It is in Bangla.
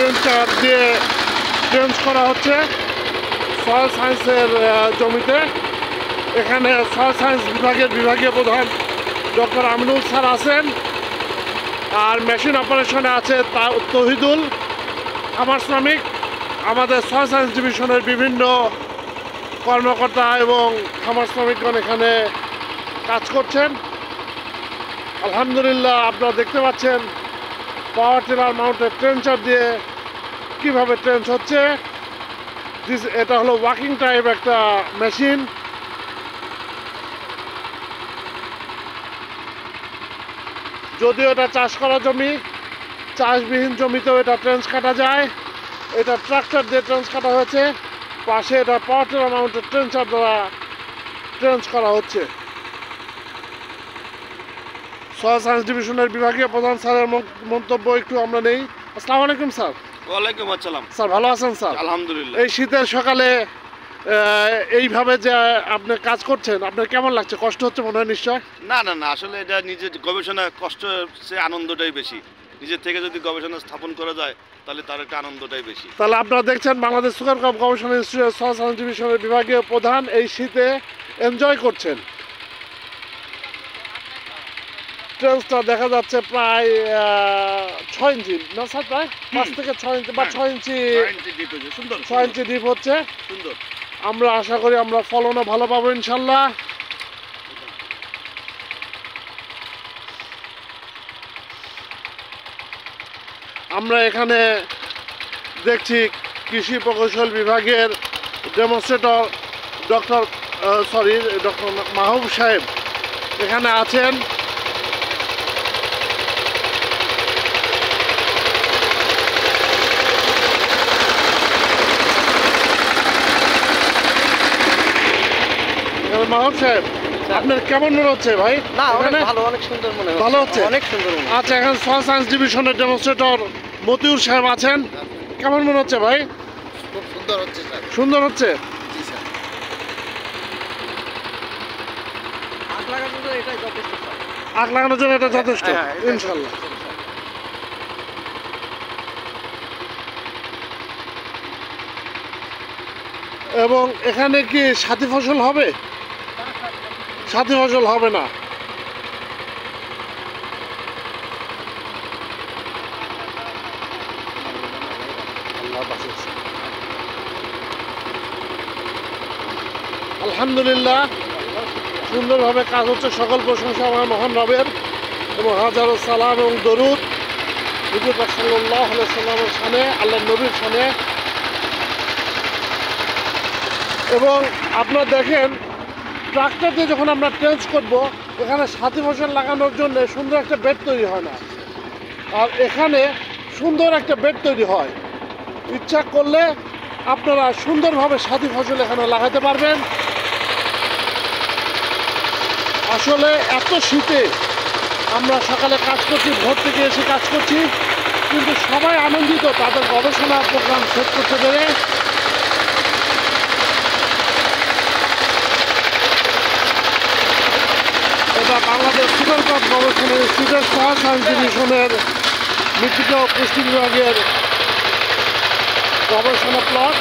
ট্রেঞ্চার দিয়ে ট্রেঞ্চ করা হচ্ছে সয়েল সায়েন্সের জমিতে। এখানে সয়েল সায়েন্স বিভাগের বিভাগীয় প্রধান ডক্টর আমিনুল স্যার আছেন, আর মেশিন অপারেশনে আছে তহিদুল, খামার শ্রমিক। আমাদের সয়েল সায়েন্স ডিভিশনের বিভিন্ন কর্মকর্তা এবং খামার শ্রমিকগণ এখানে কাজ করছেন। আলহামদুলিল্লাহ, আপনারা দেখতে পাচ্ছেন পাওয়ার টিলার মাউন্টেড ট্রেঞ্চার দিয়ে কিভাবে ট্রেঞ্চ হচ্ছে। এটা হলো ওয়াকিং টাইপ একটা মেশিন। যদিও এটা চাষ করা জমি, চাষবিহীন জমিতেও এটা ট্রেঞ্চ কাটা যায়। এটা ট্রাক্টর দিয়ে ট্রেঞ্চ কাটা হয়েছে, পাশে এটা পাওয়ার টিলার মাউন্টেড ট্রেঞ্চার দ্বারা ট্রেঞ্চ করা হচ্ছে। সয়েল সায়েন্স ডিভিশনের বিভাগীয় প্রধান স্যারের মন্তব্য একটু আমরা নেই। আসসালামু আলাইকুম স্যার। ওয়ালাইকুম আসসালাম। স্যার ভালো আছেন স্যার? আলহামদুলিল্লাহ। এই শীতের সকালে এইভাবে যে আপনি কাজ করছেন, আপনার কেমন লাগছে? কষ্ট হচ্ছে মনে হয় নিশ্চয়? না না না, আসলে এটা নিজের গবেষণা কষ্টের চেয়ে আনন্দটাই বেশি। নিজের থেকে যদি গবেষণা স্থাপন করা যায় তাহলে তার একটা আনন্দটাই বেশি। তাহলে আপনারা দেখছেন বাংলাদেশ সুগার কাপ গবেষণা ইনস্টিটিউটের সয়েল সায়েন্স ডিভিশনের বিভাগীয় প্রধান এই শীতে এনজয় করছেন। ট্রেঞ্চটা দেখা যাচ্ছে প্রায় 6 ইঞ্চি না স্যার? প্রায় 5 থেকে 6 ইঞ্চি বা 6 ইঞ্চি সুন্দর 6 ইঞ্চি ডিপ হচ্ছে। সুন্দর। আমরা আশা করি আমরা ফলনও ভালো পাবো ইনশাল্লাহ। আমরা এখানে দেখছি কৃষি প্রকৌশল বিভাগের ডেমনস্ট্রেটর ডক্টর মাহবুব সাহেব এখানে আছেন। মাহবুব সাহেব, আপনার কেমন মনে হচ্ছে ভাই? না, অনেক সুন্দর মনে হচ্ছে। ভালো হচ্ছে? অনেক সুন্দর মনে হচ্ছে। আচ্ছা, এখন সয়েল সায়েন্স ডিভিশনের ডেমনস্ট্রেটর মতিউর সাহেব আছেন। কেমন মনে হচ্ছে ভাই? খুব সুন্দর হচ্ছে স্যার। সুন্দর হচ্ছে? জি স্যার। আগ লাগানোর জন্য এটাই যথেষ্ট স্যার। আগ লাগানোর জন্য এটা যথেষ্ট হ্যাঁ, ইনশাল্লাহ। এবং এখানে কি সাথী ফসল হবে? সাথী ফসল হবে না। আলহামদুলিল্লাহ, সুন্দরভাবে কাজ হচ্ছে। সকল প্রশংসা আমার মহান রবের এবং হাজারো সালাম এবং দরুদ হুজুর পাক সাল্লাল্লাহু আলাইহি সাল্লামের শানে, আল্লাহর নবীর শানে। এবং আপনারা দেখেন ট্রাক্টর দিয়ে যখন আমরা ট্রেঞ্চ করব, এখানে সাথী ফসল লাগানোর জন্য সুন্দর একটা বেড তৈরি হয় না, আর এখানে সুন্দর একটা বেড তৈরি হয়। ইচ্ছা করলে আপনারা সুন্দরভাবে সাথী ফসল এখানে লাগাতে পারবেন। আসলে এত শীতে আমরা সকালে কাজ করছি, ভোর থেকে এসে কাজ করছি, কিন্তু সবাই আনন্দিত তাদের গবেষণা প্রোগ্রাম শেষ করতে পেরে। এটা বাংলাদেশ সুগার কাপ গবেষণা ইনস্টিটিউটের সয়েল সায়েন্স ডিভিশনের মৃত্তিকা ও পুষ্টি বিভাগের গবেষণা প্লট।